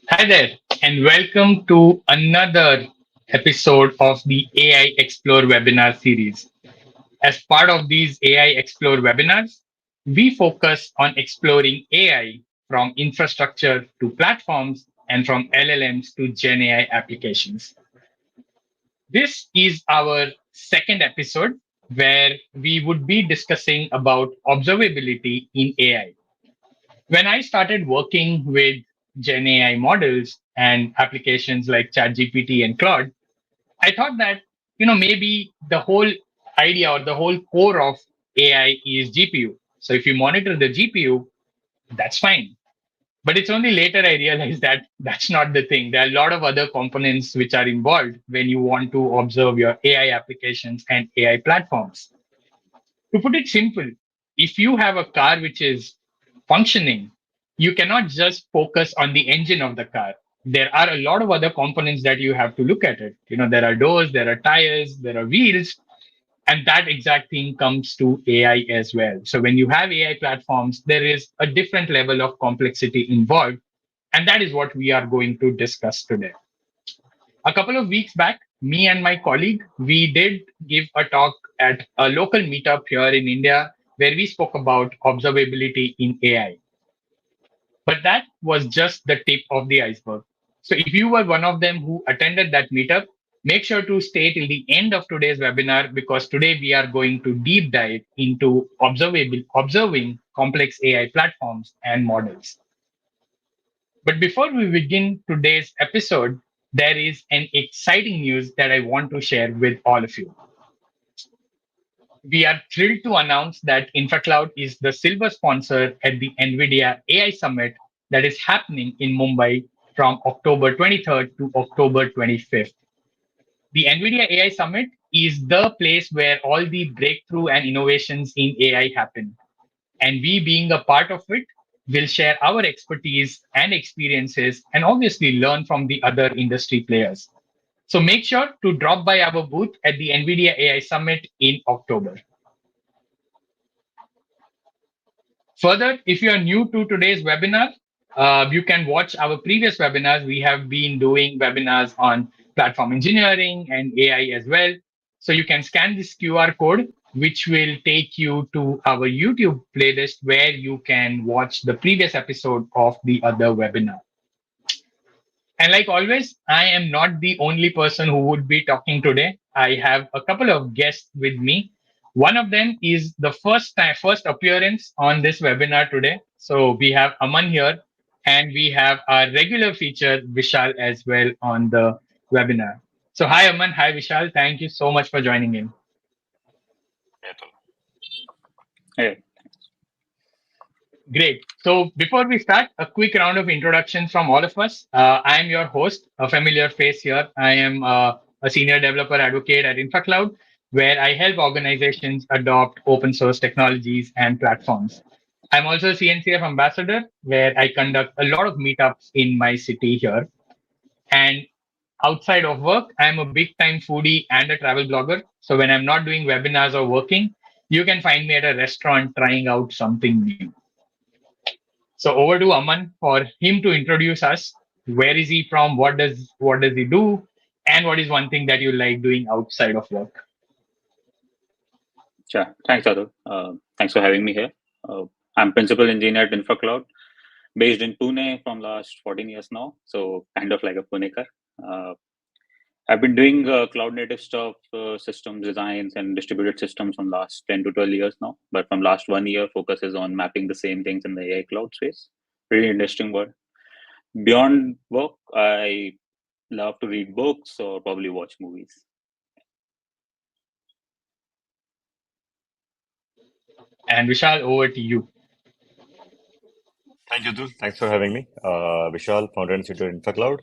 Hi there, and welcome to another episode of the AI Explore webinar series. As part of these AI Explore webinars, we focus on exploring AI from infrastructure to platforms and from LLMs to Gen AI applications. This is our second episode where we would be discussing about observability in AI. When I started working with Gen AI models and applications like ChatGPT and Claude, I thought that maybe the whole idea or the whole core of AI is GPU. So if you monitor the GPU, that's fine. But it's only later I realized that that's not the thing. There are a lot of other components which are involved when you want to observe your AI applications and AI platforms. To put it simple, if you have a car which is functioning, you cannot just focus on the engine of the car. There are a lot of other components that you have to look at it. There are doors, there are tires, there are wheels, and that exact thing comes to AI as well. So when you have AI platforms, there is a different level of complexity involved, and that is what we are going to discuss today. A couple of weeks back, me and my colleague, we did give a talk at a local meetup here in India where we spoke about observability in AI. But that was just the tip of the iceberg. So if you were one of them who attended that meetup, make sure to stay till the end of today's webinar because today we are going to deep dive into observing complex AI platforms and models. But before we begin today's episode, there is an exciting news that I want to share with all of you. We are thrilled to announce that InfraCloud is the silver sponsor at the NVIDIA AI Summit that is happening in Mumbai from October 23rd to October 25th. The NVIDIA AI Summit is the place where all the breakthrough and innovations in AI happen. And we, being a part of it, will share our expertise and experiences and obviously learn from the other industry players. So make sure to drop by our booth at the NVIDIA AI Summit in October. Further, if you are new to today's webinar, you can watch our previous webinars. We have been doing webinars on platform engineering and AI as well. So you can scan this QR code, which will take you to our YouTube playlist where you can watch the previous episode of the other webinar. And like always, I am not the only person who would be talking today. I have a couple of guests with me. One of them is the first appearance on this webinar today. So we have Aman here, and we have our regular feature Vishal as well on the webinar. So hi Aman, hi Vishal. Thank you so much for joining in. Hey. Great. So before we start, a quick round of introductions from all of us. I am your host, a familiar face here. I am a senior developer advocate at InfraCloud, where I help organizations adopt open source technologies and platforms. I'm also a CNCF ambassador, where I conduct a lot of meetups in my city here. And outside of work, I'm a big time foodie and a travel blogger. So when I'm not doing webinars or working, you can find me at a restaurant trying out something new. So over to Aman for him to introduce us. Where is he from? What does he do? And what is one thing that you like doing outside of work? Sure. Thanks, Adu. Thanks for having me here. I'm principal engineer at InfraCloud, based in Pune from last 14 years now. So kind of like a Punekar. I've been doing cloud native stuff, systems designs and distributed systems from last 10 to 12 years now. But from last 1 year, focus is on mapping the same things in the AI cloud space. Really interesting work. Beyond work, I love to read books or probably watch movies. And Vishal, over to you. Thank you, Dul. Thanks for having me. Vishal, founder and CTO at InfraCloud.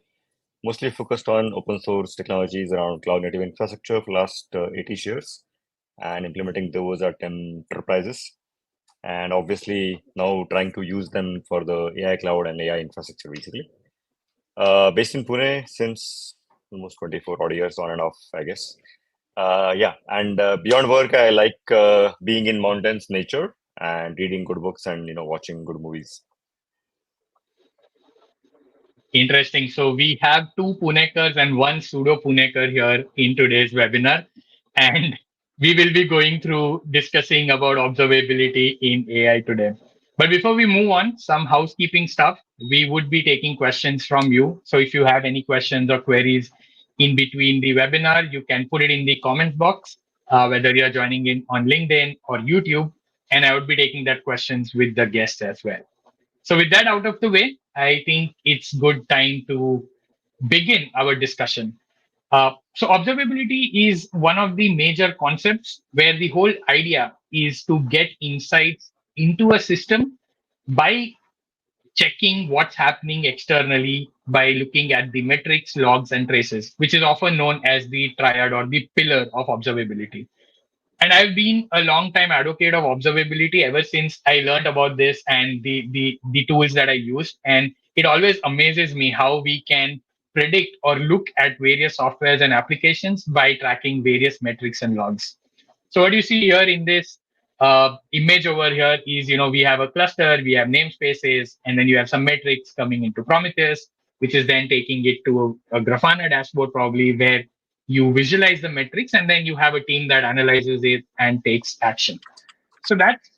Mostly focused on open source technologies around cloud native infrastructure for last 80 years and implementing those at enterprises. And obviously now trying to use them for the AI cloud and AI infrastructure basically. Based in Pune since almost 24 odd years on and off, I guess. Yeah, and beyond work, I like being in mountains, nature, and reading good books and watching good movies. Interesting. So we have two Punekars and one pseudo Punekar here in today's webinar, and we will be going through discussing about observability in AI today. But before we move on, some housekeeping stuff. We would be taking questions from you. So if you have any questions or queries in between the webinar, you can put it in the comments box, whether you're joining in on LinkedIn or YouTube, and I would be taking that questions with the guests as well. So with that out of the way, I think it's good time to begin our discussion. So observability is one of the major concepts where the whole idea is to get insights into a system by checking what's happening externally by looking at the metrics, logs, and traces, which is often known as the triad or the pillar of observability. And I've been a long time advocate of observability ever since I learned about this and the tools that I used. And it always amazes me how we can predict or look at various softwares and applications by tracking various metrics and logs. So what you see here in this image over here is, we have a cluster, we have namespaces, and then you have some metrics coming into Prometheus, which is then taking it to a Grafana dashboard probably where you visualize the metrics and then you have a team that analyzes it and takes action. So that's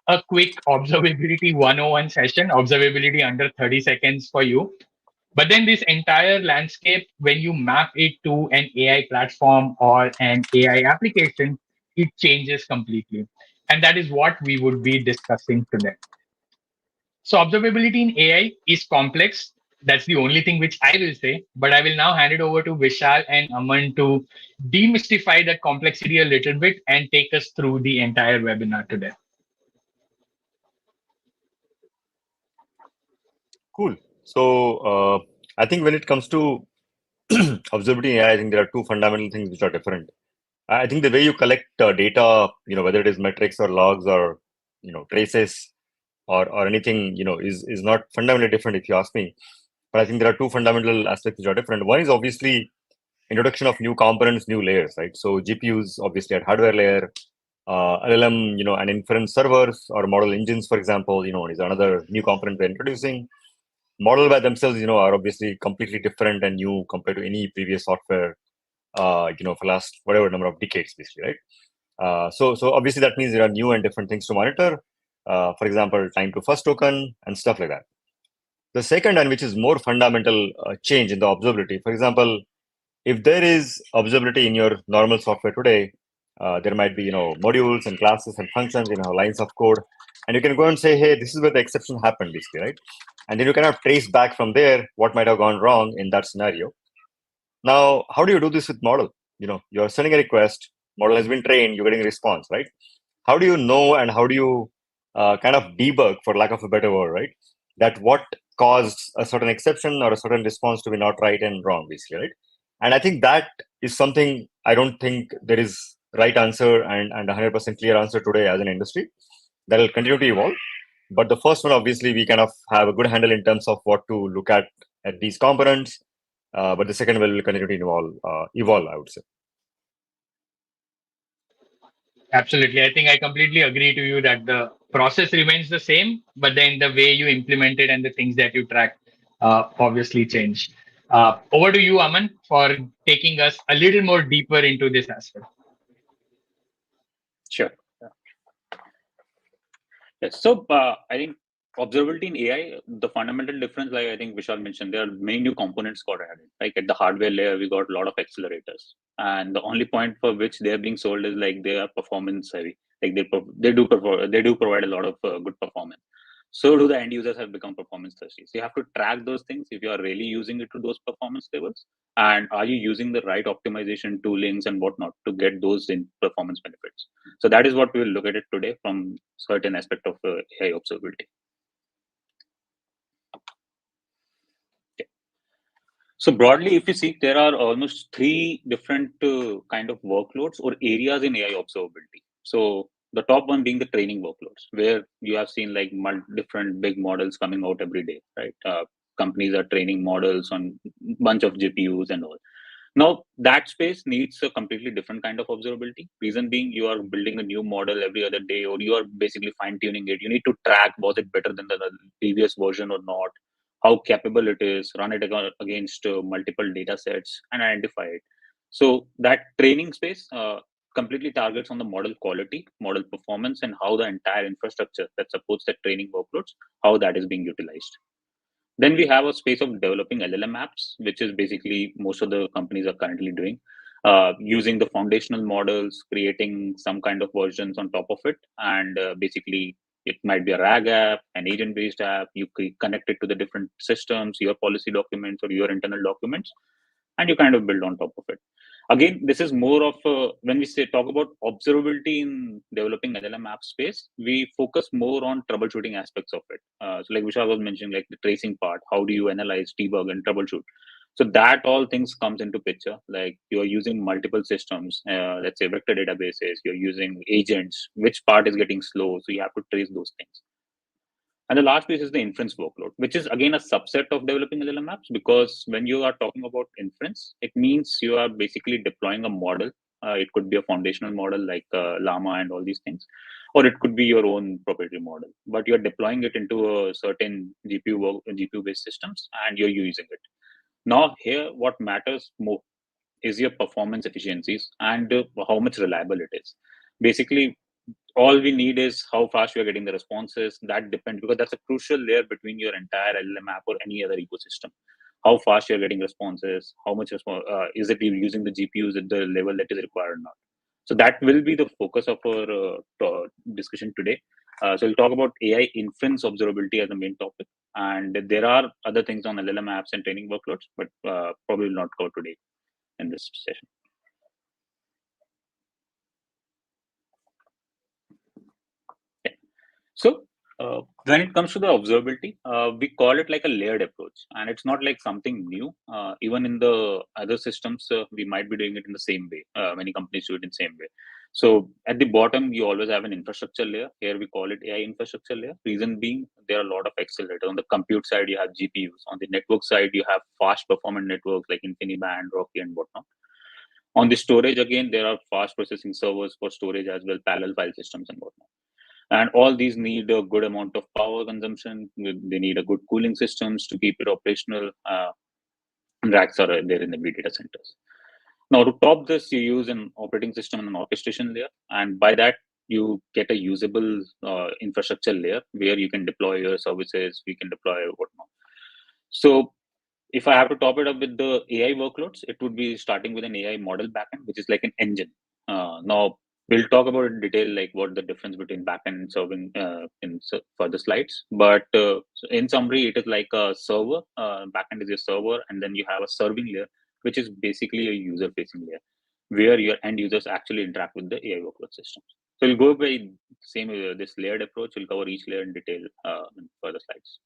a quick observability 101 session, observability under 30 seconds for you. But then this entire landscape, when you map it to an AI platform or an AI application, it changes completely. And that is what we would be discussing today. So observability in AI is complex. That's the only thing which I will say. But I will now hand it over to Vishal and Aman to demystify that complexity a little bit and take us through the entire webinar today. Cool. So I think when it comes to observability in AI, I think there are two fundamental things which are different. I think the way you collect data, whether it is metrics or logs or traces or anything, is not fundamentally different if you ask me. But I think there are two fundamental aspects which are different. One is obviously introduction of new components, new layers, right? So GPUs obviously at hardware layer, LLM, and inference servers or model engines, for example, is another new component we're introducing. Model by themselves, are obviously completely different and new compared to any previous software, for last whatever number of decades, basically, right? So obviously that means there are new and different things to monitor. For example, time to first token and stuff like that. The second, and which is more fundamental change in the observability, for example, if there is observability in your normal software today, there might be modules and classes and functions, lines of code, and you can go and say, hey, this is where the exception happened, basically, right? And then you cannot trace back from there what might have gone wrong in that scenario. Now, how do you do this with model? You're sending a request, model has been trained, you're getting a response, right? How do you know and how do you kind of debug, for lack of a better word, right? That what caused a certain exception or a certain response to be not right and wrong, basically, right? And I think that is something I don't think there is right answer and 100% clear answer today as an industry. That will continue to evolve. But the first one, obviously, we kind of have a good handle in terms of what to look at these components. But the second will continue to evolve, I would say. Absolutely. I think I completely agree to you that the process remains the same, but then the way you implement it and the things that you track obviously change. Over to you, Aman, for taking us a little more deeper into this aspect. Sure. Yes. So I think observability in AI, the fundamental difference, like I think Vishal mentioned, there are many new components got added. Like at the hardware layer, we got a lot of accelerators, and the only point for which they are being sold is like they are performance heavy. Like they do provide a lot of good performance. So do the end users have become performance thirsty. So you have to track those things if you are really using it to those performance levels, and are you using the right optimization toolings and whatnot to get those in performance benefits. So that is what we will look at it today from certain aspect of AI observability. Okay. So broadly, if you see, there are almost three different kind of workloads or areas in AI observability. So the top one being the training workloads, where you have seen like different big models coming out every day, right? Companies are training models on bunch of GPUs and all. Now that space needs a completely different kind of observability. Reason being, you are building a new model every other day, or you are basically fine tuning it. You need to track, was it better than the previous version or not? how capable it is, run it against multiple data sets, and identify it. So that training space completely targets on the model quality, model performance, and how the entire infrastructure that supports the training workloads, how that is being utilized. Then we have a space of developing LLM apps, which is basically most of the companies are currently doing, using the foundational models, creating some kind of versions on top of it. And basically, it might be a RAG app, an agent based app. You connect it to the different systems, your policy documents, or your internal documents, and you kind of build on top of it. Again, this is more of when we say talk about observability in developing LLM app space, we focus more on troubleshooting aspects of it. So like Vishal was mentioning, like the tracing part, how do you analyze, debug, and troubleshoot? So that all things comes into picture. Like you are using multiple systems, let's say vector databases, you're using agents, which part is getting slow, so you have to trace those things. And the last piece is the inference workload, which is again a subset of developing LLM apps, because when you are talking about inference, it means you are basically deploying a model. It could be a foundational model like Llama and all these things, or it could be your own proprietary model. But you're deploying it into a certain GPU based systems, and you're using it. Now, here, what matters more is your performance efficiencies and how much reliable it is. Basically, all we need is how fast you're getting the responses. That depends, because that's a crucial layer between your entire LLM app or any other ecosystem. How fast you're getting responses, how much is it you're using the GPUs at the level that is required or not. So that will be the focus of our discussion today. So we'll talk about AI inference observability as the main topic, and there are other things on LLM apps and training workloads, but probably will not cover today in this session. So when it comes to the observability, we call it like a layered approach, and it's not like something new. Even in the other systems, we might be doing it in the same way. Many companies do it in the same way. So at the bottom, you always have an infrastructure layer. Here we call it AI infrastructure layer. Reason being, there are a lot of accelerators. On the compute side, you have GPUs. On the network side, you have fast performant networks like InfiniBand, Rocky, and whatnot. On the storage, again, there are fast processing servers for storage as well, parallel file systems and whatnot. And all these need a good amount of power consumption. They need a good cooling systems to keep it operational. Racks are there in the big data centers. Now, to top this, you use an operating system and an orchestration layer, and by that you get a usable infrastructure layer where you can deploy your services, we can deploy whatnot. So if I have to top it up with the AI workloads, it would be starting with an AI model backend, which is like an engine. Now, we'll talk about in detail, like what the difference between backend and serving in further slides. But in summary, it is like a server. Backend is your server, and then you have a serving layer, which is basically a user-facing layer, where your end users actually interact with the AI workload systems. So we'll go by same this layered approach. We'll cover each layer in detail in further slides.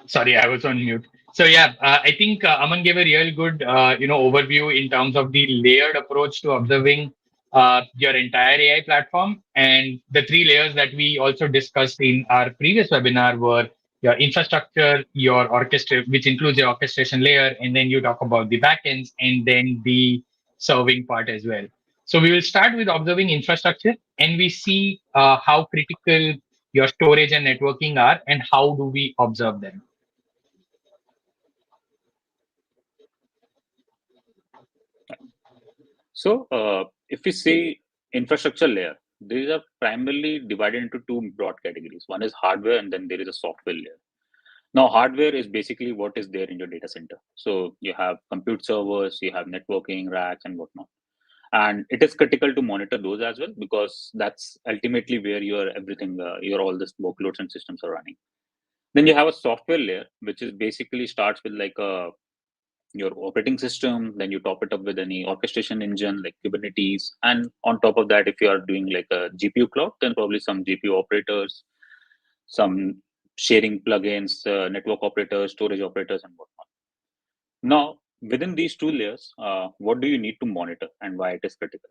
Sorry, I was on mute. So yeah, I think Aman gave a real good, overview in terms of the layered approach to observing your entire AI platform. And the three layers that we also discussed in our previous webinar were your infrastructure, your orchestra, which includes your orchestration layer, and then you talk about the backends, and then the serving part as well. So we will start with observing infrastructure, and we see how critical your storage and networking are, and how do we observe them. So if we say infrastructure layer, these are primarily divided into two broad categories. One is hardware, and then there is a software layer. Now, hardware is basically what is there in your data center. So you have compute servers, you have networking, racks, and whatnot. And it is critical to monitor those as well, because that's ultimately where your everything, your all this workloads and systems are running. Then you have a software layer, which is basically starts with like your operating system, then you top it up with any orchestration engine like Kubernetes, and on top of that, if you are doing like a GPU cloud, then probably some GPU operators, some sharing plugins, network operators, storage operators, and whatnot. Now, within these two layers, what do you need to monitor and why it is critical?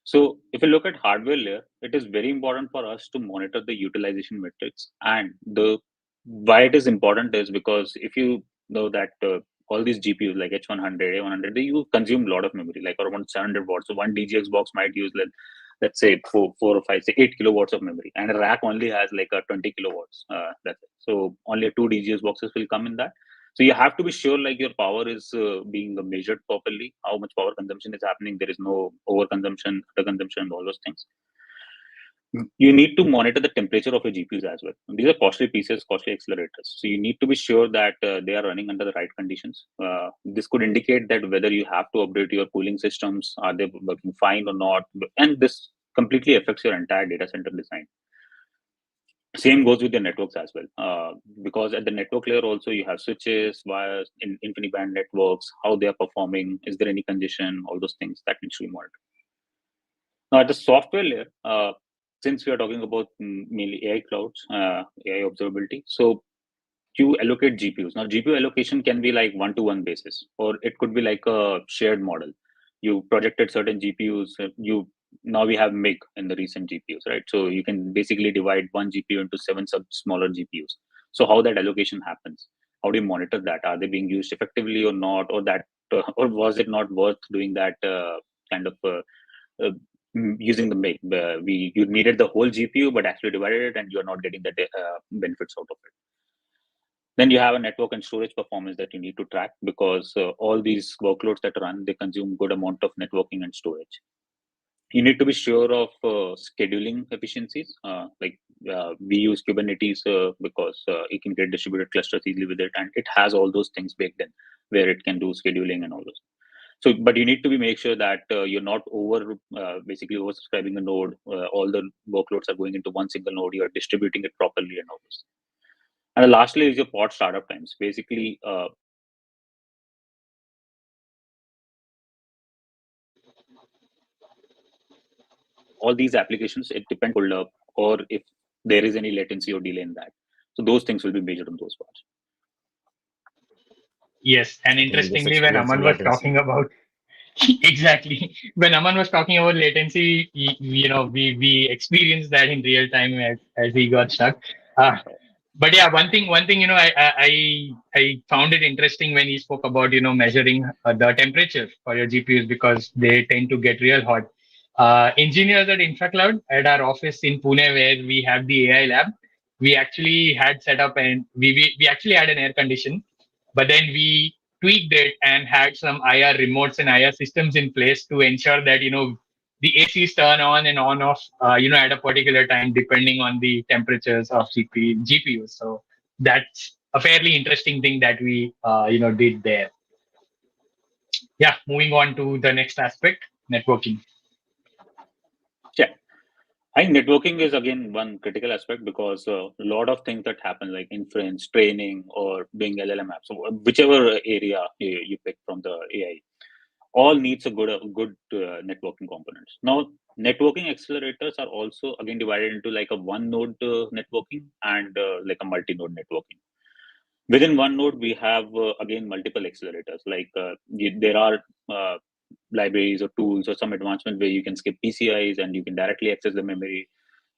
So, if you look at hardware layer, it is very important for us to monitor the utilization metrics. And the why it is important is because if you know that all these GPUs like H100, A100, they consume a lot of memory, like around 700 watts. So one DGX box might use like let's say 8 kilowatts of memory, and a rack only has like a 20 kilowatts. That's it. So only 2 DGS boxes will come in that. So you have to be sure like your power is being measured properly, how much power consumption is happening. There is no overconsumption, underconsumption, all those things. You need to monitor the temperature of your GPUs as well. These are costly pieces, costly accelerators. So you need to be sure that they are running under the right conditions. This could indicate that whether you have to update your cooling systems, are they working fine or not? And this completely affects your entire data center design. Same goes with the networks as well, because at the network layer also you have switches, wires, InfiniBand networks, how they are performing, is there any congestion, all those things that needs to be monitored. Now at the software layer, since we are talking about mainly AI clouds, AI observability, so you allocate GPUs. Now GPU allocation can be like one-to-one basis, or it could be like a shared model. You projected certain GPUs, now we have MIG in the recent GPUs, right? So you can basically divide one GPU into 7 smaller GPUs. So how that allocation happens? How do you monitor that? Are they being used effectively or not? Or that, or was it not worth doing that kind of using the MIG? You needed the whole GPU, but actually divided it, and you're not getting the benefits out of it. Then you have a network and storage performance that you need to track, because all these workloads that run, they consume good amount of networking and storage. You need to be sure of scheduling efficiencies. We use Kubernetes because you can get distributed clusters easily with it, and it has all those things baked in where it can do scheduling and all those. So, but you need to make sure that you're not basically oversubscribing a node. All the workloads are going into one single node. You are distributing it properly and all this. And lastly is your pod startup times. Basically, all these applications, it depends pulled up, or if there is any latency or delay in that. So those things will be measured on those parts. Yes, and Can you just interestingly, when explain some Aman was latency? talking about exactly when Aman was talking about latency, we experienced that in real time as he got stuck. Uh, but yeah, one thing, I found it interesting when he spoke about measuring the temperature for your GPUs, because they tend to get real hot. Engineers at InfraCloud at our office in Pune, where we have the AI lab, we actually had set up, and we actually had an air condition, but then we tweaked it and had some IR remotes and IR systems in place to ensure that the ACs turn on and on off at a particular time depending on the temperatures of GPUs. So that's a fairly interesting thing that we did there. Yeah, moving on to the next aspect, networking. Yeah, I think networking is again one critical aspect, because a lot of things that happen like inference, training, or doing LLM apps, so whichever area you pick from the AI, all needs a good networking components. Now, networking accelerators are also again divided into like a one node networking and like a multi-node networking. Within one node, we have again multiple accelerators. Like there are libraries or tools or some advancement where you can skip PCIs and you can directly access the memory.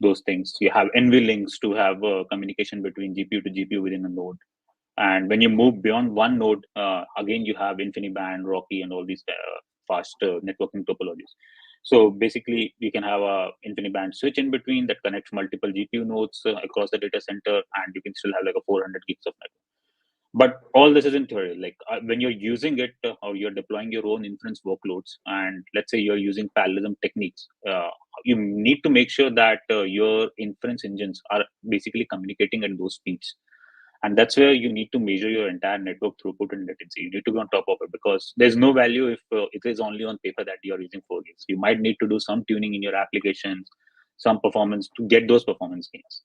Those things. You have NVLinks to have communication between GPU to GPU within a node. And when you move beyond one node, again you have InfiniBand, Rocky, and all these fast networking topologies. So basically, you can have a InfiniBand switch in between that connects multiple GPU nodes across the data center, and you can still have like a 400 gigs of network. But all this is in theory. Like when you're using it, or you're deploying your own inference workloads, and let's say you're using parallelism techniques, you need to make sure that your inference engines are basically communicating at those speeds. And that's where you need to measure your entire network throughput and latency. You need to be on top of it, because there's no value if it is only on paper that you're using 4 gigs. You might need to do some tuning in your applications, some performance to get those performance gains.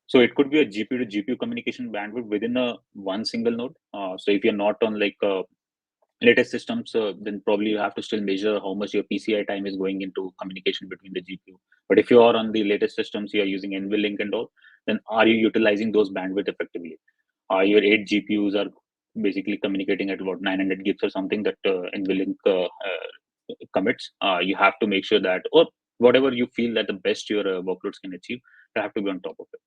So it could be a GPU to GPU communication bandwidth within a one single node. So if you're not on like latest systems, then probably you have to still measure how much your PCI time is going into communication between the GPU. But if you are on the latest systems, you are using NVLink and all, then are you utilizing those bandwidth effectively? Your 8 GPUs are basically communicating at about 900 gigs or something that NVLink commits. You have to make sure that, or whatever you feel that the best your workloads can achieve, you have to be on top of it.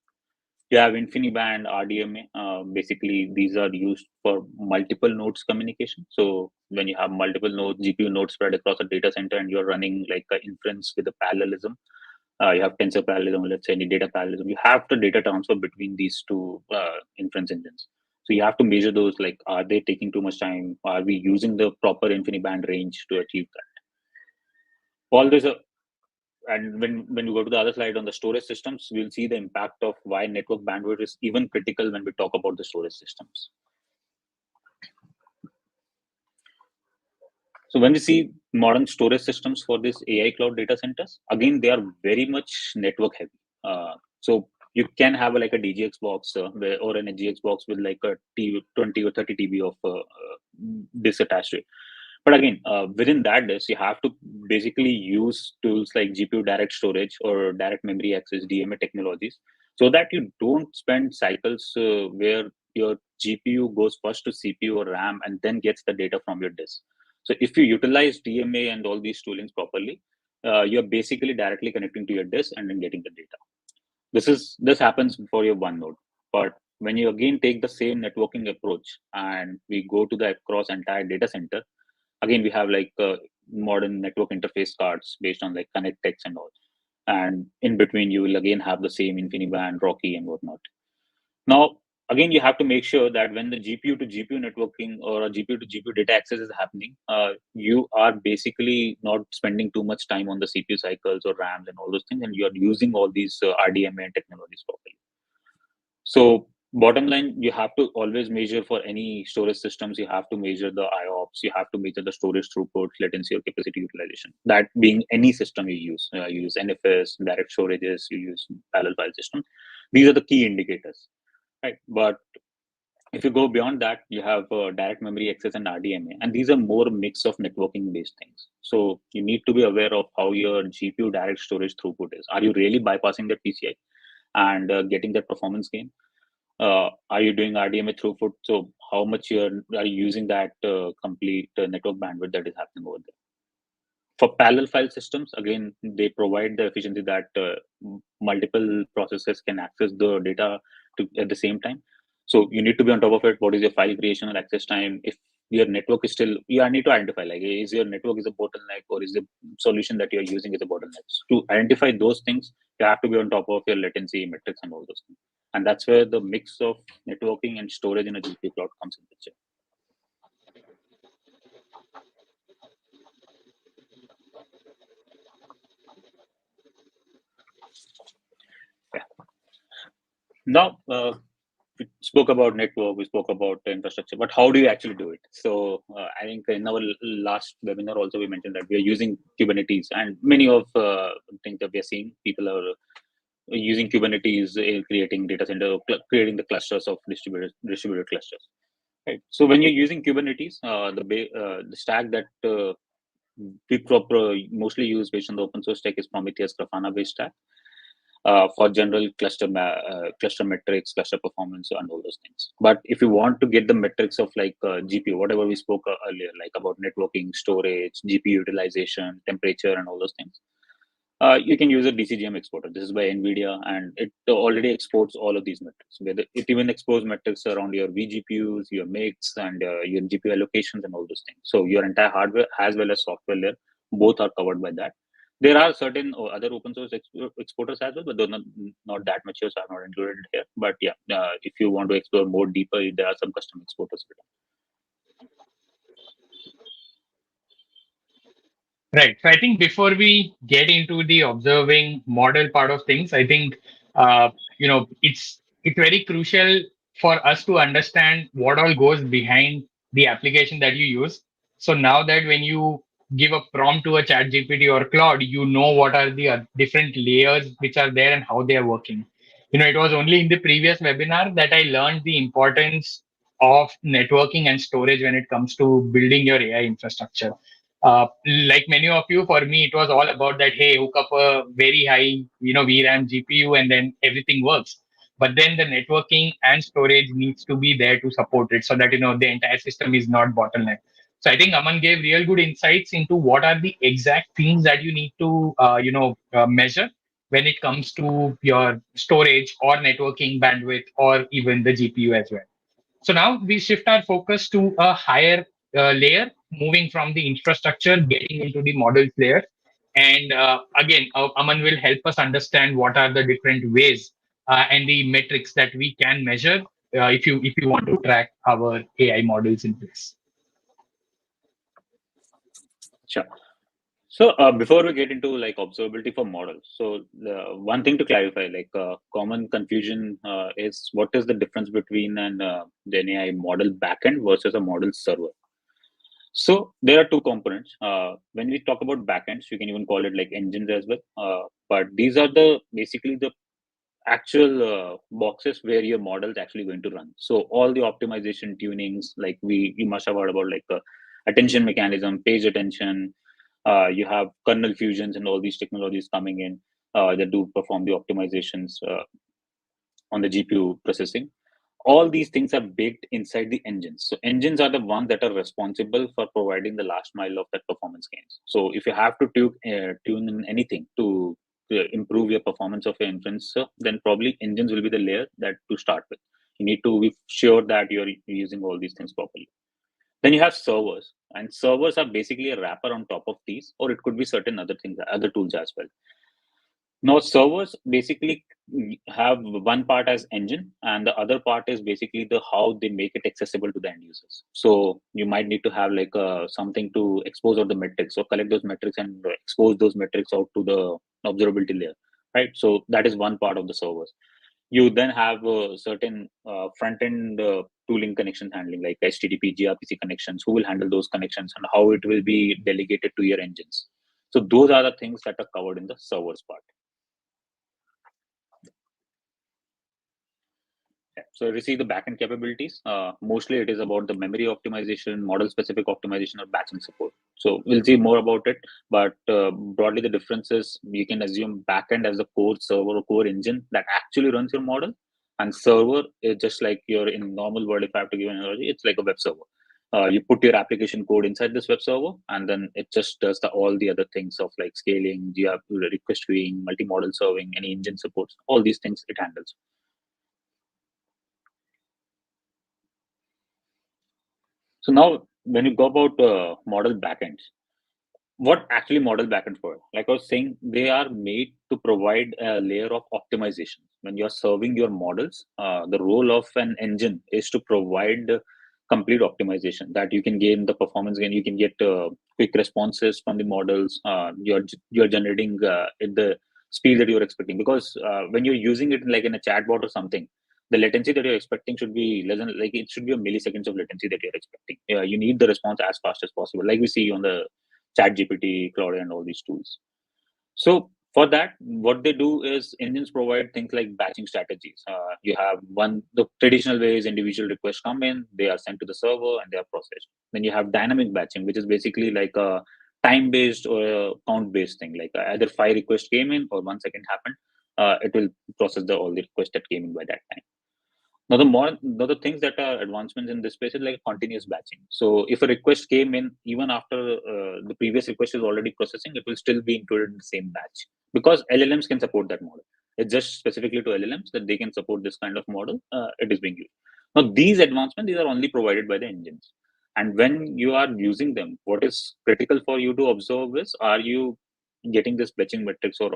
You have InfiniBand, RDMA. Basically, these are used for multiple nodes communication. So when you have multiple nodes, GPU nodes spread across a data center, and you're running like an inference with a parallelism, you have tensor parallelism, let's say any data parallelism, you have to data transfer between these two inference engines. So you have to measure those, like, are they taking too much time? Are we using the proper InfiniBand range to achieve that? All this, and when you go to the other slide on the storage systems, we'll see the impact of why network bandwidth is even critical when we talk about the storage systems. So when we see modern storage systems for these AI cloud data centers, again, they are very much network heavy. So you can have like a DGX box or an GX box with like a 20 or 30 TB of disk attached to it. But again, within that disk, you have to basically use tools like GPU direct storage or direct memory access DMA technologies, so that you don't spend cycles where your GPU goes first to CPU or RAM and then gets the data from your disk. So if you utilize DMA and all these toolings properly, you're basically directly connecting to your disk and then getting the data. This happens for your one node. But when you again take the same networking approach and we go to the across entire data center, again we have like modern network interface cards based on like connectx and all, and in between you will again have the same InfiniBand, Rocky, and whatnot. Now again, you have to make sure that when the GPU to GPU networking or a GPU to GPU data access is happening, you are basically not spending too much time on the CPU cycles or RAMs and all those things, and you are using all these RDMA technologies properly. So bottom line, you have to always measure for any storage systems. You have to measure the IOPS. You have to measure the storage throughput, latency, or capacity utilization. That being any system you use NFS, direct storages, you use parallel file system. These are the key indicators, right? But if you go beyond that, you have direct memory access and RDMA, and these are more mix of networking based things. So you need to be aware of how your GPU direct storage throughput is. Are you really bypassing the PCI and getting that performance gain? Are you doing RDMA throughput? So how much are you using that complete network bandwidth that is happening over there? For parallel file systems, again, they provide the efficiency that multiple processes can access the data at the same time. So you need to be on top of it. What is your file creation or access time? If your network is still, you need to identify, like, is your network is a bottleneck, or is the solution that you're using is a bottleneck? To identify those things, you have to be on top of your latency metrics and all those things. And that's where the mix of networking and storage in a GPU cloud comes in picture. Yeah. Now, we spoke about network, we spoke about infrastructure, but how do you actually do it? So I think in our last webinar also we mentioned that we are using Kubernetes, and many of things that we are seeing, people are using Kubernetes in creating data center, creating the clusters of distributed clusters. Right. So when you're using Kubernetes, the stack that we mostly use based on the open source stack is Prometheus Grafana based stack. For general cluster metrics, cluster performance, and all those things. But if you want to get the metrics of like GPU, whatever we spoke earlier, like about networking, storage, GPU utilization, temperature, and all those things, you can use a DCGM exporter. This is by NVIDIA, and it already exports all of these metrics. It even exports metrics around your vGPUs, your mix, and your GPU allocations, and all those things. So your entire hardware as well as software layer, both are covered by that. There are certain other open source exporters as well, but they're not that mature, so I'm not included here. But yeah, if you want to explore more deeper, there are some custom exporters. Right. So I think before we get into the observing model part of things, I think it's very crucial for us to understand what all goes behind the application that you use. So now that when you give a prompt to a chat GPT or Claude, you know what are the different layers which are there and how they are working. It was only in the previous webinar that I learned the importance of networking and storage when it comes to building your AI infrastructure. Like many of you, for me, it was all about that. Hey, hook up a very high, VRAM GPU, and then everything works. But then the networking and storage needs to be there to support it, so that the entire system is not bottleneck. So I think Aman gave real good insights into what are the exact things that you need to, measure, when it comes to your storage or networking bandwidth or even the GPU as well. So now we shift our focus to a higher layer, moving from the infrastructure, getting into the models layer. And again, Aman will help us understand what are the different ways and the metrics that we can measure if you want to track our AI models in place. Sure. So before we get into like observability for models, so the one thing to clarify, like common confusion is what is the difference between an AI model backend versus a model server. So there are two components. When we talk about backends, you can even call it like engines as well. But these are the basically the actual boxes where your model is actually going to run. So all the optimization tunings, like you must have heard about like attention mechanism, page attention. You have kernel fusions and all these technologies coming in that do perform the optimizations on the GPU processing. All these things are baked inside the engines. So engines are the ones that are responsible for providing the last mile of that performance gains. So if you have to tune in anything to improve your performance of your inference, then probably engines will be the layer that to start with. You need to be sure that you're using all these things properly. Then you have servers, and servers are basically a wrapper on top of these, or it could be certain other things, other tools as well. Now, servers basically have one part as engine, and the other part is basically the how they make it accessible to the end users. So you might need to have like something to expose all the metrics, or collect those metrics and expose those metrics out to the observability layer, right? So that is one part of the servers. You then have certain front end tooling connection handling, like HTTP, gRPC connections. Who will handle those connections and how it will be delegated to your engines? So those are the things that are covered in the servers part. So if you see the backend capabilities, mostly it is about the memory optimization, model-specific optimization, or batching support. So we'll see more about it, but broadly the difference is you can assume backend as the core server or core engine that actually runs your model, and server is just like your in normal world. If I have to give an analogy, it's like a web server. You put your application code inside this web server, and then it just does all the other things of like scaling, request queuing, multi-model serving, any engine supports, all these things it handles. So now, when you go about model backends, what actually model backend for? Like I was saying, they are made to provide a layer of optimization. When you're serving your models, the role of an engine is to provide complete optimization that you can gain the performance gain. You can get quick responses from the models. You're generating at the speed that you're expecting, because when you're using it like in a chatbot or something, the latency that you're expecting should be less than, like, it should be a milliseconds of latency that you're expecting. You need the response as fast as possible, like we see on the chat gpt, Claude, and all these tools. So for that, what they do is engines provide things like batching strategies. You have the traditional way is individual requests come in, they are sent to the server and they are processed. Then you have dynamic batching, which is basically like a time based or a count based thing, like either 5 requests came in or 1 second happened, it will process all the requests that came in by that time. Now, the things that are advancements in this space is like continuous batching. So if a request came in, even after the previous request is already processing, it will still be included in the same batch, because LLMs can support that model. It's just specifically to LLMs that they can support this kind of model. It is being used. Now, these advancements, these are only provided by the engines. And when you are using them, what is critical for you to observe is, are you getting this batching metrics, or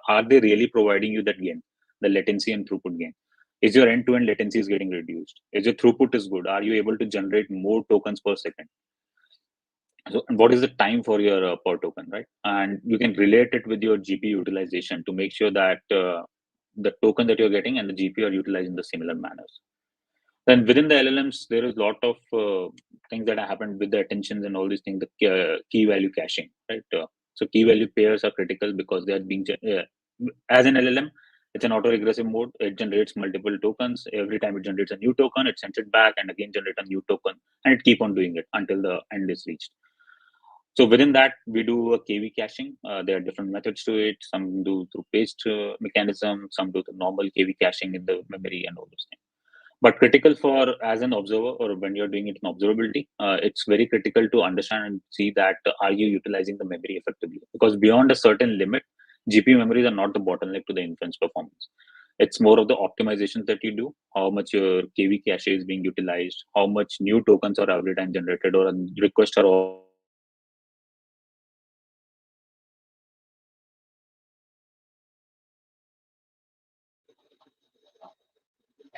are they really providing you that gain, the latency and throughput gain? Is your end-to-end latency is getting reduced? Is your throughput is good? Are you able to generate more tokens per second? So what is the time for your per token, right? And you can relate it with your GPU utilization to make sure that the token that you're getting and the GPU are utilized in the similar manners. Then within the LLMs, there is a lot of things that happen with the attentions and all these things, the key value caching, right? So key value pairs are critical because they are being, as an LLM, it's an auto-regressive mode. It generates multiple tokens. Every time it generates a new token, it sends it back and again generate a new token, and it keep on doing it until the end is reached. So within that, we do a KV caching. There are different methods to it. Some do through paged mechanism, some do the normal KV caching in the memory and all those things. But critical for as an observer, or when you're doing it in observability, it's very critical to understand and see that are you utilizing the memory effectively, because beyond a certain limit, GPU memories are not the bottleneck to the inference performance. It's more of the optimizations that you do, how much your KV cache is being utilized, how much new tokens are every time generated, or requests are always being made every time. So these are the critical metrics that comes to when it is KV caching or like model load times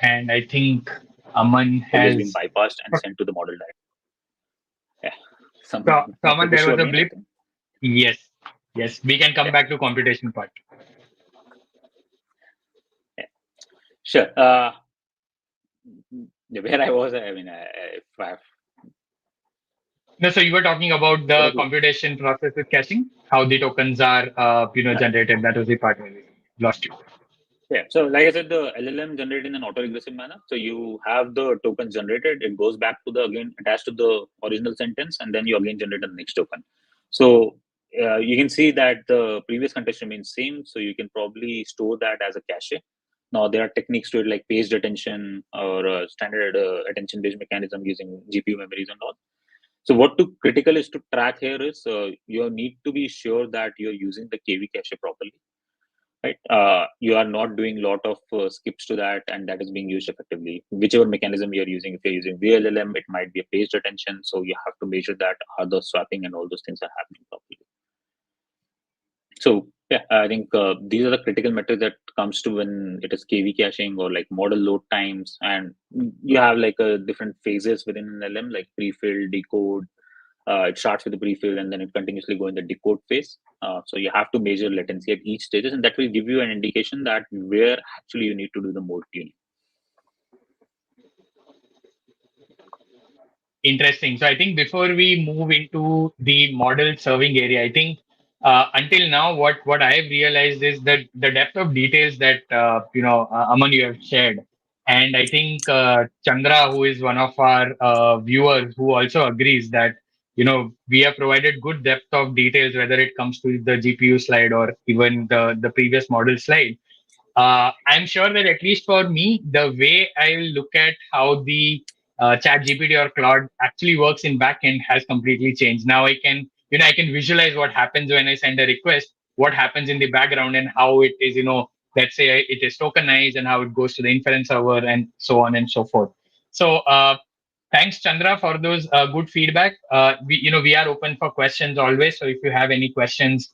and And I think Aman always being has. bypassed and sent to the model directly. Yeah, some So, Aman, network there issue was a again, I blip. think. Yes, yes, we can come Yeah, back to computation part. yeah, sure. Where I was, I mean, if I have, No, so you were talking about what the was it? computation process with caching, how the tokens are, Uh, generated. That was the part where we lost you. Yeah. So, like I said, the LLM generated in an auto-regressive manner. So you have the tokens generated. It goes back to the again attached to the original sentence, and then you again generate the next token. So you can see that the previous context remains same. So you can probably store that as a cache. Now there are techniques to it like paged attention or standard attention-based mechanism using GPU memories and all. So what to critical is to track here is you need to be sure that you're using the KV cache properly, right? You are not doing a lot of skips to that, and that is being used effectively. Whichever mechanism you're using, if you're using VLLM, it might be a paged attention, so you have to measure that other swapping and all those things are happening properly. So yeah, I think these are the critical metrics that comes to when it is KV caching or like model load times, and you have like different phases within an LM like pre-fill, decode. It starts with the pre-fill and then it continuously go in the decode phase. So you have to measure latency at each stages, and that will give you an indication that where actually you need to do the mode tuning. Interesting. So I think before we move into the model serving area, I think until now, what I have realized is that the depth of details that Aman, you have shared, and I think Chandra, who is one of our viewers, who also agrees that we have provided good depth of details, whether it comes to the GPU slide or even the previous model slide. I'm sure that at least for me, the way I will look at how the chat GPT or Claude actually works in backend has completely changed. Now I can visualize what happens when I send a request, what happens in the background and how it is, let's say it is tokenized and how it goes to the inference server and so on and so forth. So, thanks, Chandra, for those good feedback. We are open for questions always. So if you have any questions,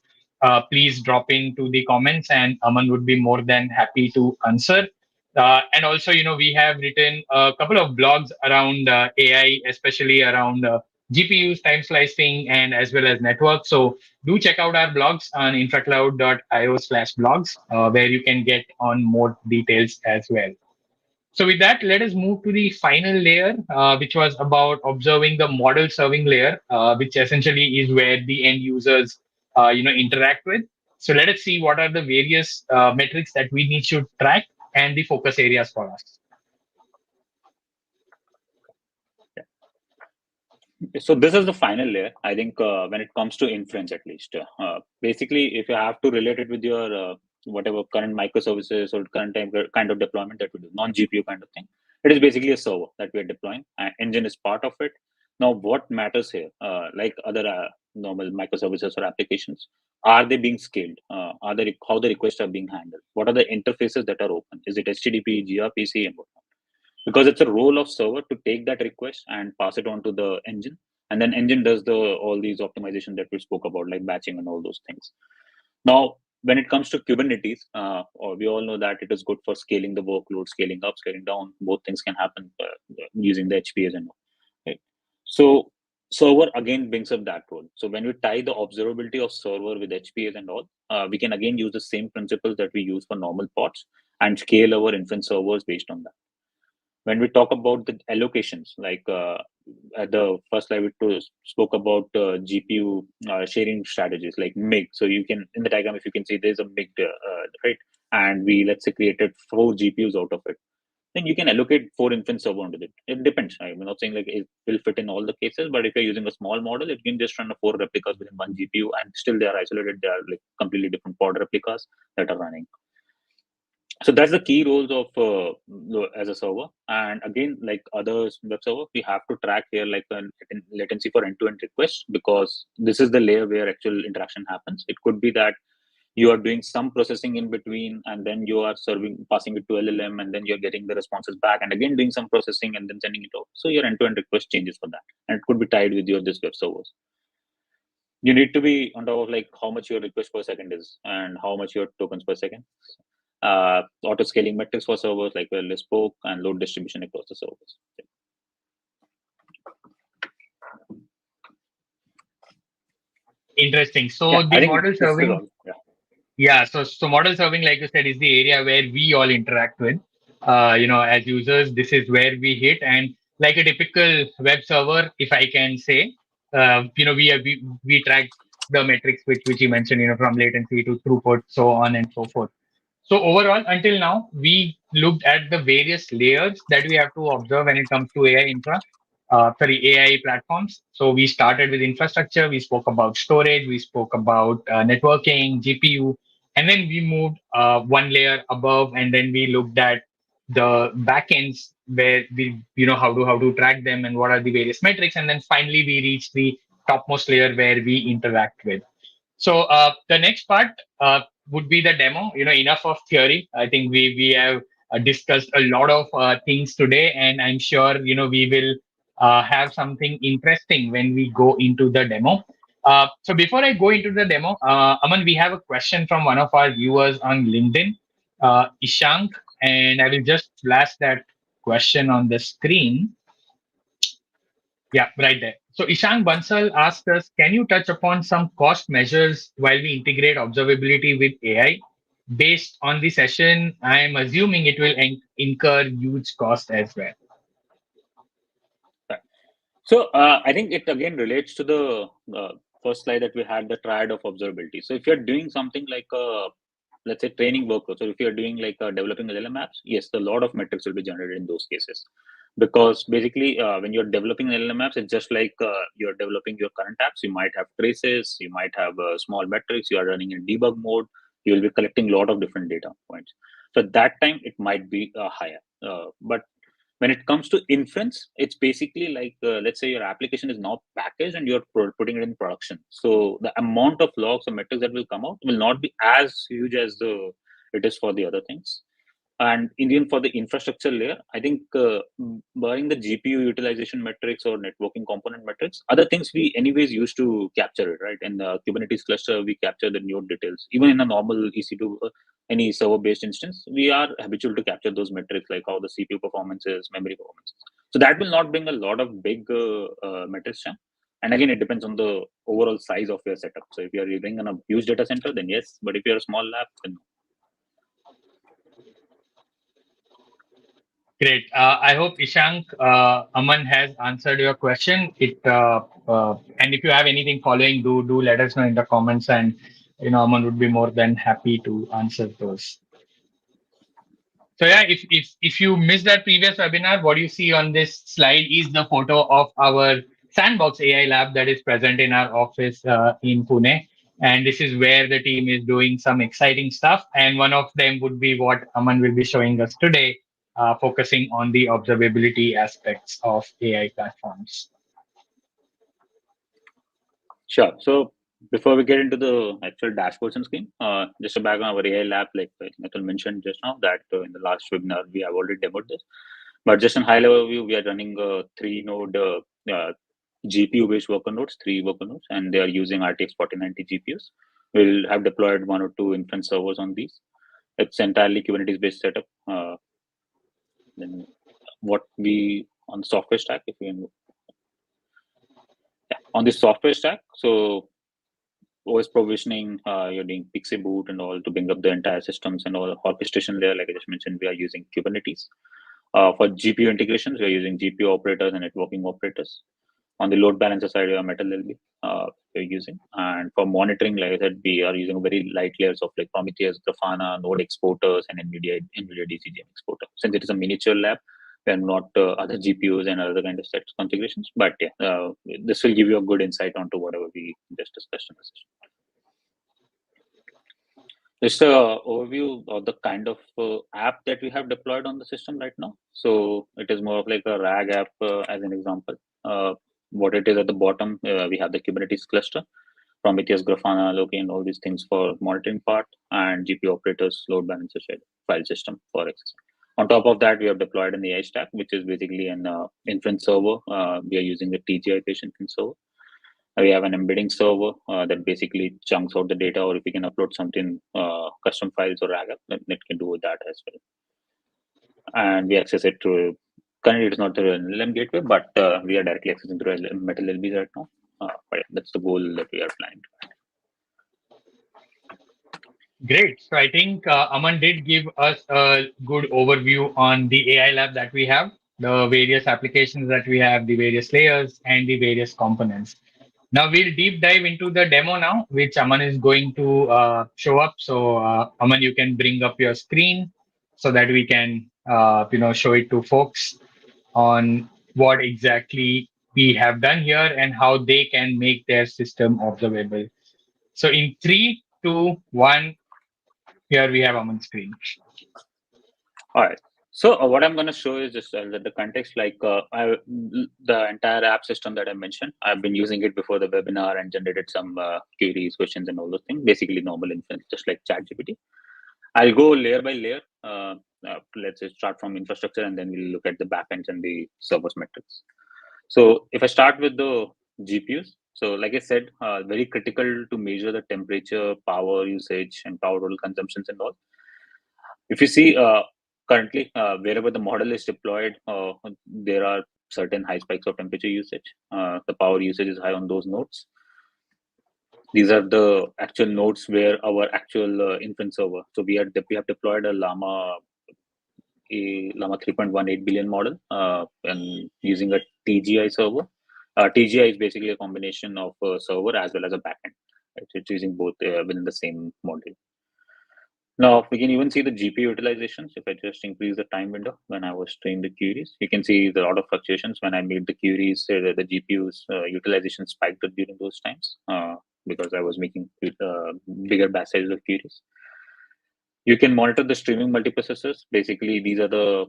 please drop into the comments, and Aman would be more than happy to answer. And also, we have written a couple of blogs around AI, especially around GPUs, time slicing, and as well as network. So do check out our blogs on infracloud.io/blogs, where you can get on more details as well. So with that, let us move to the final layer, which was about observing the model serving layer, which essentially is where the end users, interact with. So let us see what are the various metrics that we need to track and the focus areas for us. So this is the final layer. I think when it comes to inference, at least, basically, if you have to relate it with your whatever current microservices or current kind of deployment that we do, non-GPU kind of thing, it is basically a server that we are deploying. Engine is part of it. Now, what matters here, like other normal microservices or applications, are they being scaled? Are they how the requests are being handled? What are the interfaces that are open? Is it HTTP, gRPC, and whatnot? Because it's a role of server to take that request and pass it on to the engine, and then engine does the all these optimization that we spoke about, like batching and all those things. Now when it comes to Kubernetes, or we all know that it is good for scaling the workload, scaling up, scaling down. Both things can happen using the HPS and all, right? So server again brings up that role. So when we tie the observability of server with HPS and all, we can again use the same principles that we use for normal pods and scale our inference servers based on that. When we talk about the allocations, like at the first slide, we spoke about GPU sharing strategies like MIG. So you can, in the diagram, if you can see, there's a MIG, right? And we, let's say, created 4 GPUs out of it. Then you can allocate 4 inference server onto it. It depends. I'm not saying like it will fit in all the cases, but if you're using a small model, it can just run a 4 replicas within 1 GPU, and still they are isolated. They are like completely different pod replicas that are running. So that's the key roles of as a server. And again, like other web server, we have to track here like a latency for end-to-end requests, because this is the layer where actual interaction happens. It could be that you are doing some processing in between, and then you are passing it to LLM, and then you're getting the responses back, and again doing some processing and then sending it out. So your end-to-end request changes for that, and it could be tied with your this web servers. You need to be on top of like how much your request per second is and how much your tokens per second. Auto scaling metrics for servers like well spoke, and load distribution across the servers. Interesting. So Yeah, the I think model this is serving, all. Yeah. yeah. So model serving, like you said, is the area where we all interact with. As users, this is where we hit, and like a typical web server, if I can say, we track the metrics which you mentioned, from latency to throughput, so on and so forth. So overall, until now, we looked at the various layers that we have to observe when it comes to AI platforms. So we started with infrastructure. We spoke about storage. We spoke about networking, GPU, and then we moved one layer above, and then we looked at the backends where we, how to track them and what are the various metrics, and then finally we reach the topmost layer where we interact with. So the next part would be the demo. Enough of theory. I think we have discussed a lot of things today, and I'm sure we will have something interesting when we go into the demo. So before I go into the demo, Aman, we have a question from one of our viewers on LinkedIn, Ishank, and I will just flash that question on the screen. Yeah, right there. So Ishank Bansal asked us, can you touch upon some cost measures while we integrate observability with AI? Based on the session, I am assuming it will incur huge cost as well. Right. So I think it again relates to the first slide that we had, the triad of observability. So if you're doing something like let's say training workload, so if you're doing like developing LLM apps, yes, a lot of metrics will be generated in those cases. Because basically, when you're developing LLM apps, it's just like you're developing your current apps. You might have traces, you might have small metrics, you are running in debug mode, you will be collecting a lot of different data points. So at that time, it might be higher. But when it comes to inference, it's basically like, let's say your application is now packaged and you're putting it in production. So the amount of logs or metrics that will come out will not be as huge as it is for the other things. And Indian for the infrastructure layer, I think barring the GPU utilization metrics or networking component metrics, other things we anyways used to capture it, right? In the Kubernetes cluster, we capture the node details. Even in a normal EC2, any server-based instance, we are habitual to capture those metrics like how the CPU performance is, memory performance. So that will not bring a lot of big metrics down. And again, it depends on the overall size of your setup. So if you're living in a huge data center, then yes. But if you're a small lab, then no. Great. I hope Ishank, Aman has answered your question. And if you have anything following, do let us know in the comments, and Aman would be more than happy to answer those. So yeah, if you missed that previous webinar, what you see on this slide is the photo of our sandbox AI lab that is present in our office in Pune. And this is where the team is doing some exciting stuff. And one of them would be what Aman will be showing us today, focusing on the observability aspects of AI platforms. Sure. So before we get into the actual dashboards and scheme, just a background of our AI lab, like Nikhil mentioned just now, that in the last webinar we have already demoed this. But just in high level view, we are running 3-node GPU-based worker nodes, 3 worker nodes, and they are using RTX 4090 GPUs. We'll have deployed 1 or 2 inference servers on these. It's entirely Kubernetes-based setup. Then what we on the software stack, if we on the software stack, so OS provisioning, you're doing Pixie boot and all to bring up the entire systems and all orchestration layer. Like I just mentioned, we are using Kubernetes. For GPU integrations, we are using GPU operators and networking operators. On the load balancer side, we are Metal LB we're using. And for monitoring, like I said, we are using very light layers of like Prometheus, Grafana, node exporters, and Nvidia DCGM exporter. Since it is a miniature lab, we are not other GPUs and other kind of set configurations. But yeah, this will give you a good insight onto whatever we just discussed in the session. Just an overview of the kind of app that we have deployed on the system right now. So it is more of like a RAG app as an example. What it is at the bottom, we have the Kubernetes cluster. Prometheus, Grafana, Loki, and all these things for monitoring part, and GPU operators, load balancer, shared file system for access. On top of that, we have deployed an AI stack, which is basically an inference server. We are using the TGI patient inference server. We have an embedding server that basically chunks out the data, or if you can upload something, custom files or RAG, then it can do that as well. And we access it through, currently it's not through an LLM gateway, but we are directly accessing through Metal LBs right now. But yeah, that's the goal that we are planning. Great. So I think Aman did give us a good overview on the AI lab that we have, the various applications that we have, the various layers, and the various components. Now we'll deep dive into the demo now, which Aman is going to show up. So Aman, you can bring up your screen so that we can show it to folks on what exactly we have done here and how they can make their system observable. So in 3, 2, 1, here we have Aman's screen. All right. So what I'm going to show is just the context, like the entire app system that I mentioned. I've been using it before the webinar and generated some queries, questions, and all those things. Basically, normal inference, just like ChatGPT. I'll go layer by layer. Let's say start from infrastructure, and then we'll look at the backends and the servers metrics. So if I start with the GPUs, so like I said, very critical to measure the temperature, power usage, and power total consumptions and all. If you see currently, wherever the model is deployed, there are certain high spikes of temperature usage. The power usage is high on those nodes. These are the actual nodes where our actual inference server. So we have deployed a Llama 3.18 billion model and using a TGI server. TGI is basically a combination of a server as well as a backend. Right? It's using both within the same module. Now we can even see the GPU utilizations. If I just increase the time window when I was training the queries, you can see a lot of fluctuations. When I made the queries, the GPU's utilization spiked during those times because I was making bigger batch sizes of queries. You can monitor the streaming multiprocessors. Basically, these are the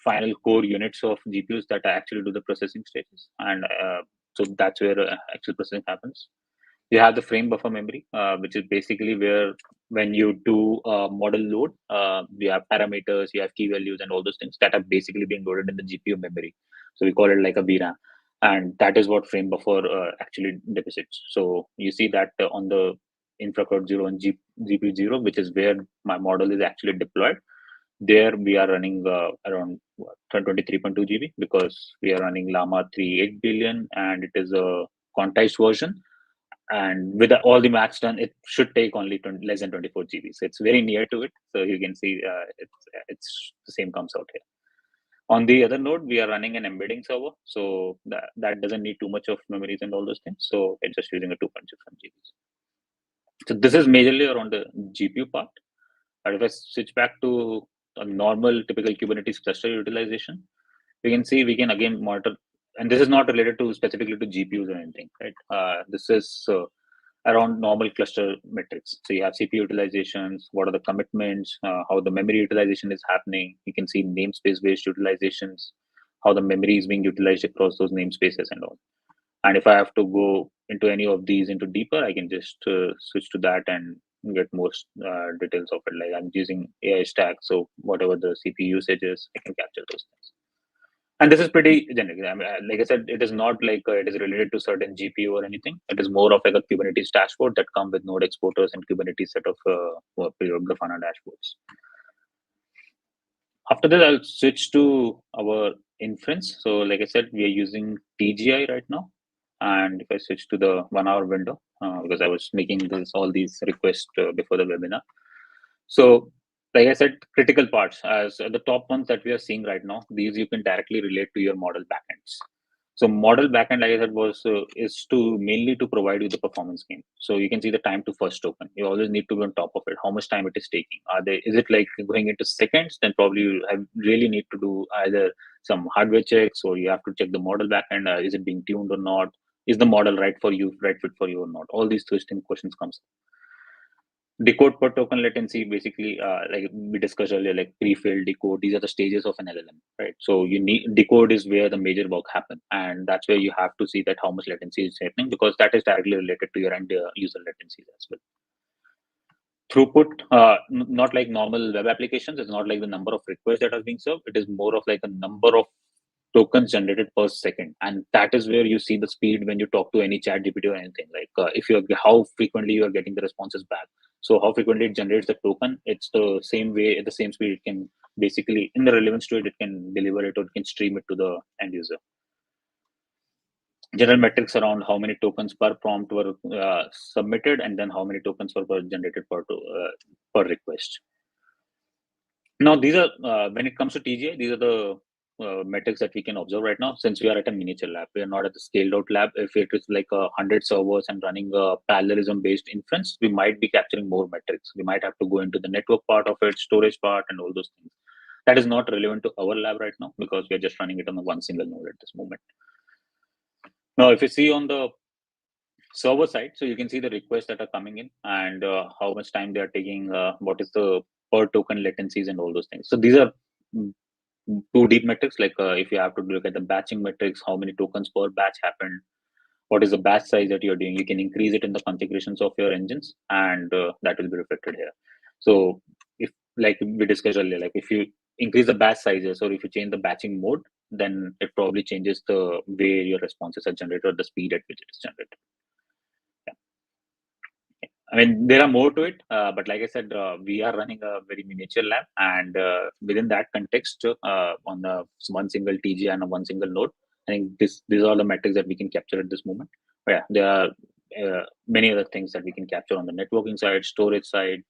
final core units of GPUs that actually do the processing stages, and so that's where actual processing happens. You have the frame buffer memory, which is basically where when you do model load, you have parameters, you have key values, and all those things that are basically being loaded in the GPU memory. So we call it like a VRAM, and that is what frame buffer actually deposits. So you see that on the InfraCloud 0 and GPU 0, which is where my model is actually deployed. There we are running around 23.2 GB because we are running Llama 3.8 billion, and it is a quantized version. And with all the maths done, it should take only less than 24 GB. So it's very near to it. So you can see it's the same comes out here. On the other node, we are running an embedding server. So that doesn't need too much of memories and all those things. So it's just using a 2.6 GB. So this is majorly around the GPU part. But if I switch back to a normal typical Kubernetes cluster utilization, we can see we can again monitor, and this is not related to specifically to GPUs or anything, right? This is around normal cluster metrics. So you have CPU utilizations, what are the commitments, how the memory utilization is happening. You can see namespace-based utilizations, how the memory is being utilized across those namespaces and all. And if I have to go into any of these into deeper, I can just switch to that and get most details of it. Like I'm using AI Stack, so whatever the CPU usage is, I can capture those things. And this is pretty generic. I mean, like I said, it is not like it is related to certain GPU or anything. It is more of like a Kubernetes dashboard that come with node exporters and Kubernetes set of Grafana dashboards. After that, I'll switch to our inference. So like I said, we are using TGI right now. And if I switch to the 1 hour window, because I was making all these requests before the webinar. So like I said, critical parts as the top ones that we are seeing right now, these you can directly relate to your model backends. So model backend, like I said, is to mainly to provide you the performance gain. So you can see the time to first token. You always need to be on top of it. How much time it is taking? Is it like going into seconds? Then probably you really need to do either some hardware checks, or you have to check the model backend. Is it being tuned or not? Is the model right for you, right fit for you or not? All these twisting questions comes. Decode per token latency, basically, like we discussed earlier, like pre-fill, decode, these are the stages of an LLM, right? So you need decode is where the major work happen, and that's where you have to see that how much latency is happening, because that is directly related to your end user latencies as well. Throughput, not like normal web applications, it's not like the number of requests that are being served, it is more of like a number of tokens generated per second, and that is where you see the speed when you talk to any chat GPT or anything, like if you're how frequently you are getting the responses back. So how frequently it generates the token, it's the same way, at the same speed it can, basically in the relevance to it, it can deliver it or it can stream it to the end user. General metrics around how many tokens per prompt were submitted, and then how many tokens were generated per request. Now, these are, when it comes to TGI, these are the metrics that we can observe right now. Since we are at a miniature lab, we are not at the scaled out lab. If it is like 100 servers and running a parallelism based inference, we might be capturing more metrics. We might have to go into the network part of it, storage part, and all those things. That is not relevant to our lab right now, because we are just running it on the one single node at this moment. Now, if you see on the server side, so you can see the requests that are coming in, and how much time they are taking, what is the per token latencies and all those things. So these are two deep metrics, like if you have to look at the batching metrics, how many tokens per batch happened, what is the batch size that you're doing. You can increase it in the configurations of your engines, and that will be reflected here. So if, like we discussed earlier, like if you increase the batch sizes or if you change the batching mode, then it probably changes the way your responses are generated or the speed at which it is generated. I mean, there are more to it, but like I said, we are running a very miniature lab, and within that context, on the one single TG and a one single node, I think these are the metrics that we can capture at this moment. But yeah, there are many other things that we can capture on the networking side, storage side.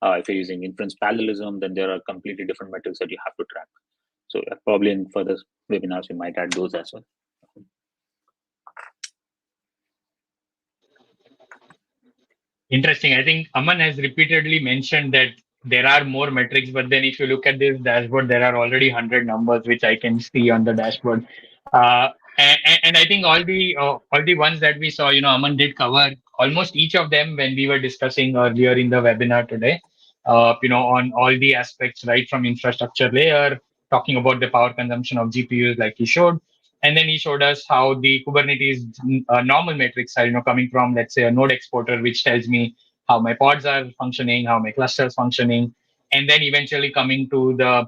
If you're using inference parallelism, then there are completely different metrics that you have to track. So probably in further webinars, we might add those as well. Interesting. I think Aman has repeatedly mentioned that there are more metrics, but then if you look at this dashboard, there are already 100 numbers which I can see on the dashboard. And I think all the ones that we saw, Aman did cover almost each of them when we were discussing earlier in the webinar today. On all the aspects, right from infrastructure layer, talking about the power consumption of GPUs, like he showed, and then he showed us how the Kubernetes normal metrics are, coming from, let's say, a node exporter, which tells me how my pods are functioning, how my cluster is functioning, and then eventually coming to the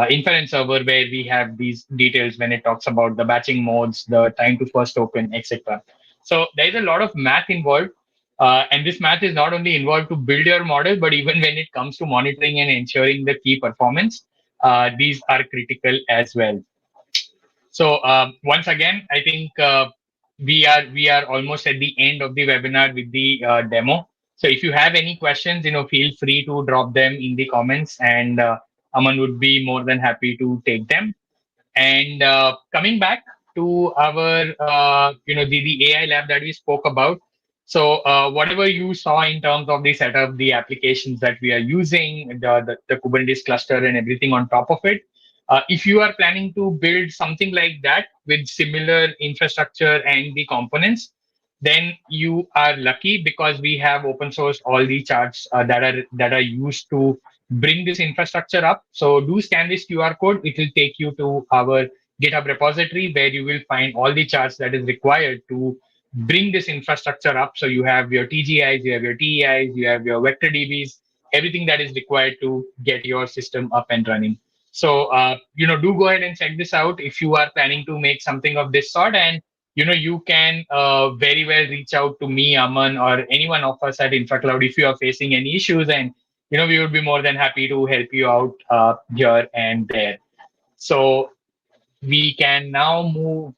inference server, where we have these details when it talks about the batching modes, the time to first token, etc. So there is a lot of math involved. And this math is not only involved to build your model, but even when it comes to monitoring and ensuring the key performance, these are critical as well. So once again, I think we are almost at the end of the webinar with the demo. So if you have any questions, feel free to drop them in the comments, and Aman would be more than happy to take them. And coming back to our, the AI lab that we spoke about. So whatever you saw in terms of the setup, the applications that we are using, the Kubernetes cluster and everything on top of it. If you are planning to build something like that with similar infrastructure and the components, then you are lucky, because we have open sourced all the charts that are used to bring this infrastructure up. So do scan this QR code. It will take you to our GitHub repository, where you will find all the charts that is required to bring this infrastructure up. So you have your TGIs, you have your TEIs, you have your vector DBs, everything that is required to get your system up and running. So, do go ahead and check this out if you are planning to make something of this sort. And, you can very well reach out to me, Aman, or any one of us at InfraCloud if you are facing any issues. And, we would be more than happy to help you out here and there. So we can now move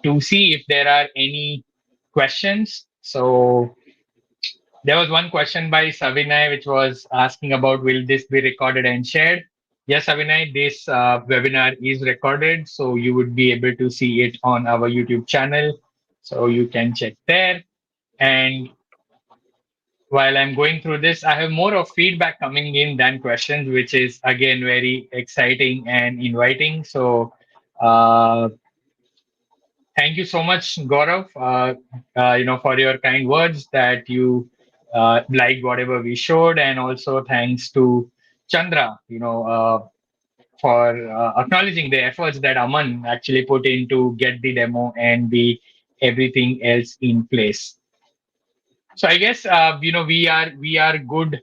to see if there are any questions. So there was one question by Savinay, which was asking about, will this be recorded and shared? Yes, Savinay, this webinar is recorded, so you would be able to see it on our YouTube channel. So you can check there. And while I'm going through this, I have more of feedback coming in than questions, which is again very exciting and inviting. So thank you so much, Gaurav, for your kind words that you liked whatever we showed, and also thanks to Chandra, for acknowledging the efforts that Aman actually put in to get the demo and the everything else in place. So I guess we are good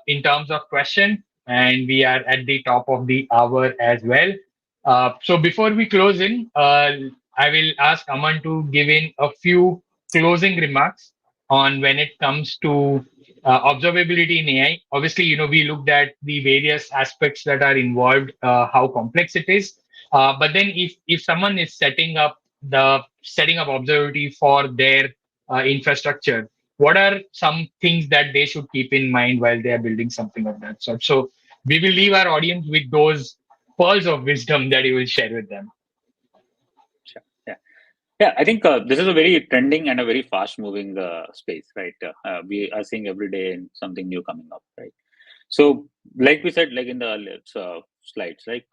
in terms of question, and we are at the top of the hour as well. So before we close in, I will ask Aman to give in a few closing remarks on when it comes to observability in AI. Obviously, we looked at the various aspects that are involved, how complex it is. But then, if someone is setting up observability for their infrastructure, what are some things that they should keep in mind while they are building something of that sort? So we will leave our audience with those pearls of wisdom that you will share with them. Sure. Yeah. Yeah, I think this is a very trending and a very fast-moving space, right? We are seeing every day something new coming up, right? So, like we said, like in the earlier slides, like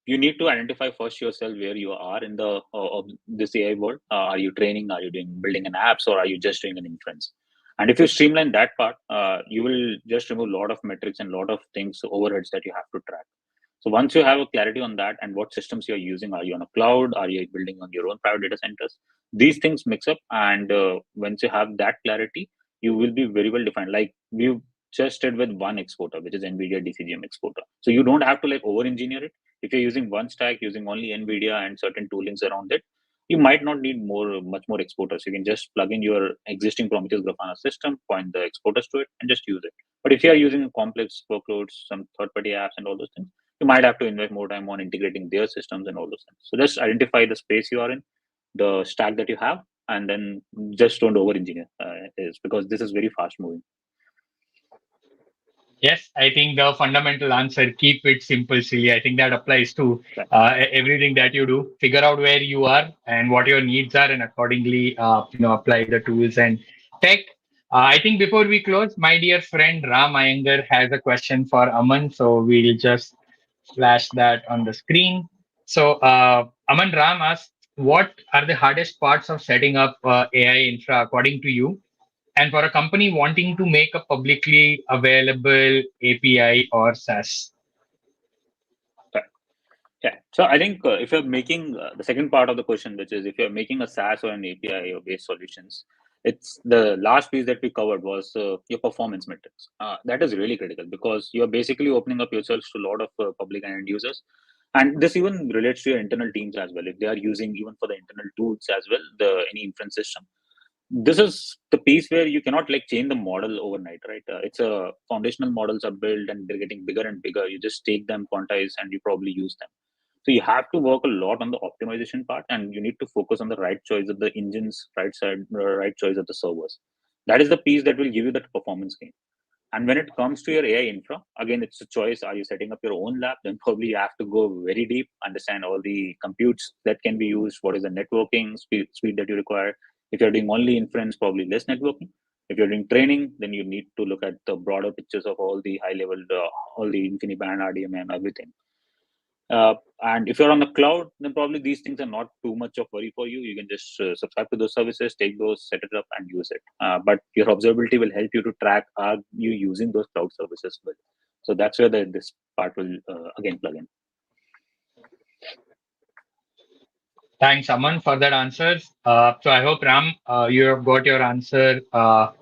you need to identify first yourself where you are in the of this AI world. Are you training? Are you building an apps, or are you just doing an inference? And if you streamline that part, you will just remove a lot of metrics and a lot of things, overheads that you have to track. So once you have a clarity on that and what systems you're using, are you on a cloud? Are you building on your own private data centers? These things mix up, and once you have that clarity, you will be very well defined. Like we just did with one exporter, which is Nvidia DCGM exporter. So you don't have to like over engineer it. If you're using one stack, using only Nvidia and certain toolings around it, you might not need much more exporters. You can just plug in your existing Prometheus Grafana system, point the exporters to it, and just use it. But if you are using complex workloads, some third-party apps, and all those things, you might have to invest more time on integrating their systems and all those things. So just identify the space you are in, the stack that you have, and then just don't over engineer. Is because this is very fast moving. Yes, I think the fundamental answer, keep it simple, silly. I think that applies to Right. everything that you do. Figure out where you are and what your needs are, and accordingly, apply the tools and tech. I think before we close, my dear friend Ram Iyengar has a question for Aman. So we'll just flash that on the screen. So Aman, Ram asks, what are the hardest parts of setting up AI infra according to you? And for a company wanting to make a publicly available API or SaaS. Right. Yeah. So I think if you're making the second part of the question, which is if you're making a SaaS or an API or based solutions, it's the last piece that we covered was your performance metrics. That is really critical because you're basically opening up yourselves to a lot of public and end users. And this even relates to your internal teams as well. If they are using even for the internal tools as well, any inference system, this is the piece where you cannot like change the model overnight, right? It's a foundational models are built and they're getting bigger and bigger. You just take them, quantize, and you probably use them. So you have to work a lot on the optimization part, and you need to focus on the right choice of the engines, right choice of the servers. That is the piece that will give you that performance gain. And when it comes to your AI infra, again, it's a choice. Are you setting up your own lab? Then probably you have to go very deep, understand all the computes that can be used. What is the networking speed that you require? If you're doing only inference, probably less networking. If you're doing training, then you need to look at the broader pictures of all the high level, all the InfiniBand, RDMA, and everything. And if you're on the cloud, then probably these things are not too much of worry for you. You can just subscribe to those services, take those, set it up, and use it. But your observability will help you to track, are you using those cloud services well. So that's where this part will again plug in. Thanks, Aman, for that answer. So I hope, Ram, you have got your answer around,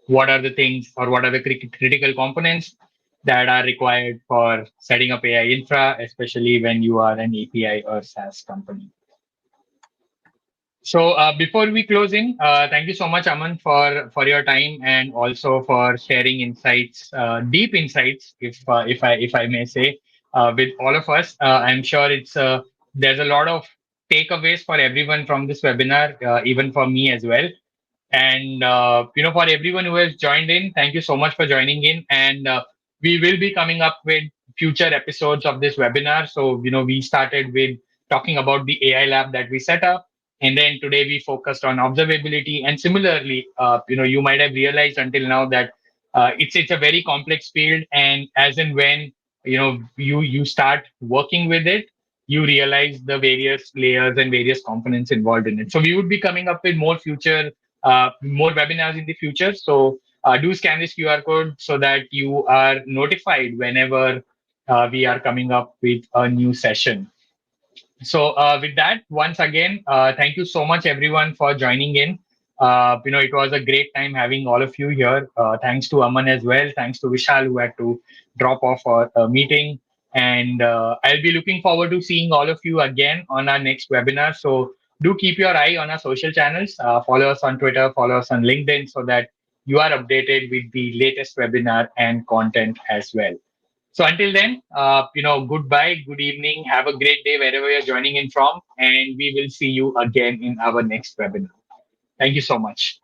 what are the things or what are the critical components that are required for setting up AI infra, especially when you are an API or SaaS company. So before we close in, thank you so much, Aman, for your time and also for sharing insights, deep insights, if I may say, with all of us. I'm sure there's a lot of takeaways for everyone from this webinar, even for me as well. And for everyone who has joined in, thank you so much for joining in. And we will be coming up with future episodes of this webinar. So we started with talking about the AI lab that we set up, and then today we focused on observability. And similarly, you might have realized until now that it's a very complex field, and as and when you start working with it, you realize the various layers and various components involved in it. So we would be coming up with more future more webinars in the future. So do scan this QR code so that you are notified whenever we are coming up with a new session. So with that, once again, thank you so much everyone for joining in. It was a great time having all of you here. Thanks to Aman as well. Thanks to Vishal who had to drop off for a meeting. And I'll be looking forward to seeing all of you again on our next webinar. So do keep your eye on our social channels. Follow us on Twitter, follow us on LinkedIn so that you are updated with the latest webinar and content as well. So until then, goodbye, good evening, have a great day wherever you're joining in from, and we will see you again in our next webinar. Thank you so much.